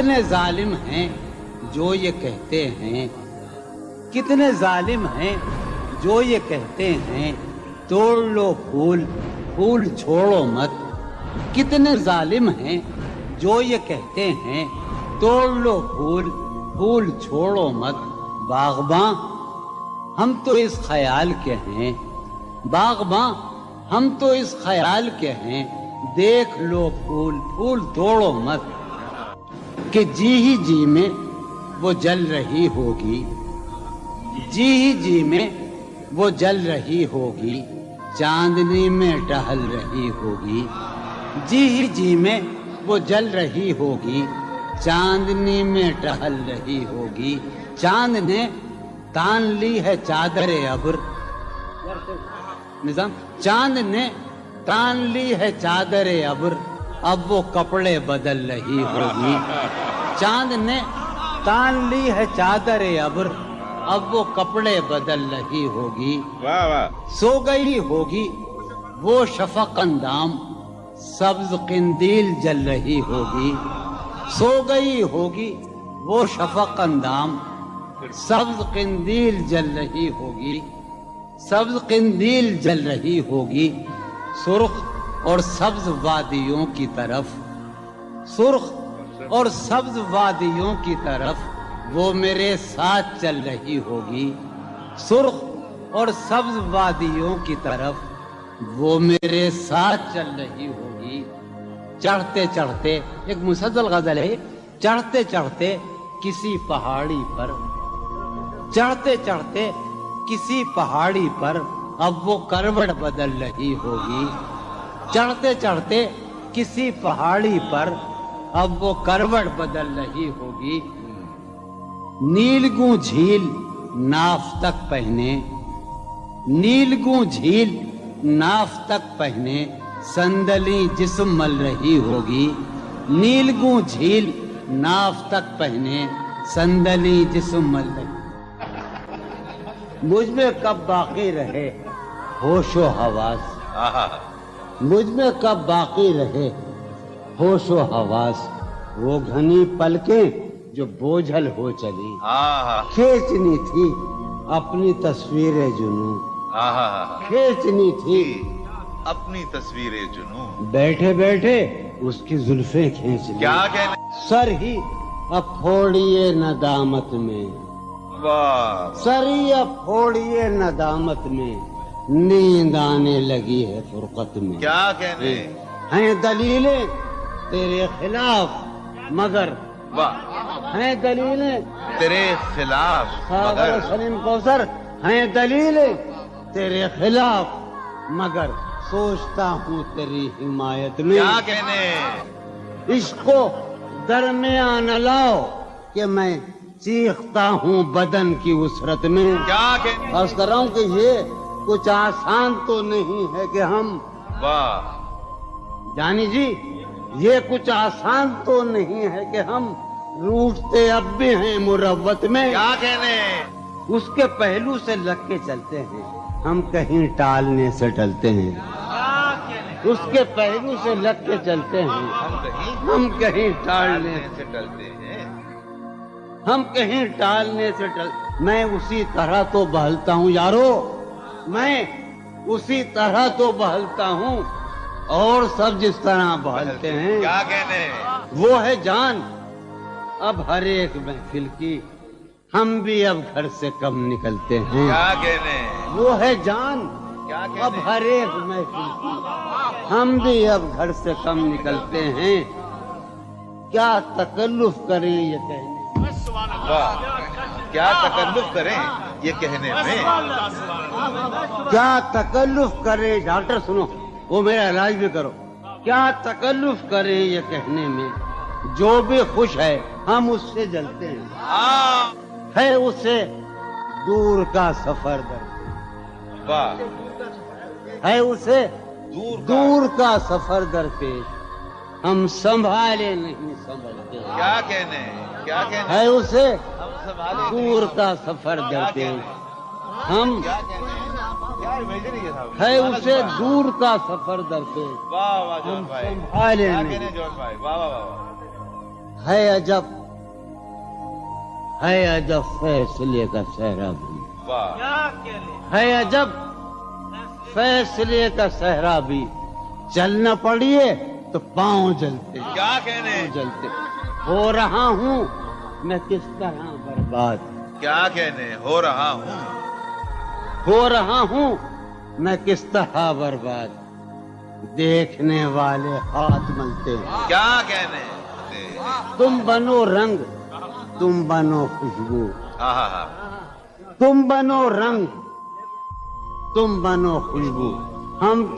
کتنے ظالم ہیں جو یہ کہتے ہیں، کتنے ظالم ہیں جو یہ کہتے ہیں توڑ لو پھول پھول چھوڑو مت. کتنے ظالم ہیں جو یہ کہتے ہیں توڑ لو پھول پھول چھوڑو مت. باغباں ہم تو اس خیال کے ہیں، باغباں ہم تو اس خیال کے ہیں، دیکھ لو پھول پھول توڑو مت. کہ جی ہی جی میں وہ جل رہی ہوگی، جی ہی جی میں وہ جل رہی ہوگی، چاندنی میں ٹہل رہی ہوگی. جی ہی جی میں وہ جل رہی ہوگی، چاندنی میں ٹہل رہی ہوگی. چاند نے تان لی ہے چادر ابر، نظام چاند نے تان لی ہے چادر ابر، اب وہ کپڑے بدل رہی ہوگی. چاند نے تان لی ہے چادر ابر، اب وہ کپڑے بدل رہی ہوگی. سو گئی ہوگی وہ شفق اندام، سبز قندیل جل رہی ہوگی. سو گئی ہوگی وہ شفق اندام، سبز قندیل جل رہی ہوگی. سبز قندیل جل رہی ہوگی. سرخ اور سبز وادیوں کی طرف، سرخ اور سبز وادیوں کی طرف وہ میرے ساتھ چل رہی ہوگی. سرخ اور سبز وادیوں کی طرف وہ میرے ساتھ چل رہی ہوگی. چڑھتے چڑھتے، ایک مسلسل غزل ہے، چڑھتے چڑھتے کسی پہاڑی پر، چڑھتے چڑھتے کسی پہاڑی پر اب وہ کروٹ بدل رہی ہوگی. چڑھتے چڑھتے کسی پہاڑی پر اب وہ کروٹ بدل رہی ہوگی. نیلگوں جھیل ناف تک پہنے، نیلگوں جھیل ناف تک پہنے، صندلی جسم مل رہی ہوگی. نیلگوں جھیل ناف تک پہنے، صندلی جسم مل رہی. مجھ میں کب باقی رہے ہوش و حواس، مجھ میں کب باقی رہے ہوش و حواس. وہ گھنی پلکیں جو بوجھل ہو چلی، کھینچنی تھی اپنی تصویر جنوں، کھینچنی تھی اپنی تصویر جنوں. بیٹھے بیٹھے اس کی زلفیں کھینچ لی. کیا کہنے، سر ہی اب پھوڑیے ندامت میں، سر ہی اب پھوڑیے ندامت میں، نیند آنے لگی ہے فرقت میں. کیا کہنے ہیں دلیلیں تیرے خلاف مگر، ہیں دلیلیں تیرے خلاف مگر، سلیم کوثر ہیں دلیلیں تیرے خلاف مگر، سوچتا ہوں تیری حمایت میں. کیا کہنے، عشق کو درمیان نہ لاؤ کہ میں چیختا ہوں بدن کی وسرت میں. کیا کہنے، عرض کر رہا ہوں کہ یہ کچھ آسان تو نہیں ہے کہ ہم، جانی جی یہ کچھ آسان تو نہیں ہے کہ ہم روٹتے اب بھی ہیں مروت میں. کیا کہنے، اس کے پہلو سے لگ کے چلتے ہیں، ہم کہیں ٹالنے سے ٹلتے ہیں. اس کے پہلو سے لگ کے چلتے ہیں، ہم کہیں ٹالنے سے ڈلتے ہیں. ہم کہیں ٹالنے سے میں اسی طرح تو بہلتا ہوں یارو، میں اسی طرح تو بہلتا ہوں اور سب جس طرح بہلتے ہیں. کیا کہنے، وہ ہے جان اب ہر ایک محفل کی، ہم بھی اب گھر سے کم نکلتے ہیں. کیا کہنے، وہ ہے جان کیا کہنے، اب ہر ایک محفل کی، ہم بھی اب گھر سے کم نکلتے ہیں. کیا تکلف کریں یہ کہنے، کیا تکلف کریں یہ کہنے میں، کیا تکلف کریں، ڈاکٹر سنو وہ میرا علاج بھی کرو. کیا تکلف کریں یہ کہنے میں، جو بھی خوش ہے ہم اس سے جلتے ہیں. ہے اسے دور کا سفر در، ہے اسے دور کا سفر در پیش، ہم سنبھالے نہیں سنبھلتے. کیا کہنے، کیا کہنے، ہے اسے دور کا سفر در پیش، ہم ہے اسے دور کا سفر در پیش، واہ واہ جون بھائی، سنبھالے کیا نہیں. کہنے جون بھائی، واہ واہ واہ. ہے عجب فیصلے کا صحرا بھی، واہ ہے عجب فیصلے کا صحرا بھی، چلنا پڑیے تو پاؤں جلتے، کیا کہنے پاؤں جلتے، ہو رہا ہوں میں کس طرح برباد، کیا کہنے ہو رہا ہوں میں کس طرح برباد، دیکھنے والے ہاتھ ملتے ہیں، کیا کہنے تم بنو رنگ، تم بنو خوشبو، ہاں ہاں ہاں تم بنو رنگ، تم بنو خوشبو، ہم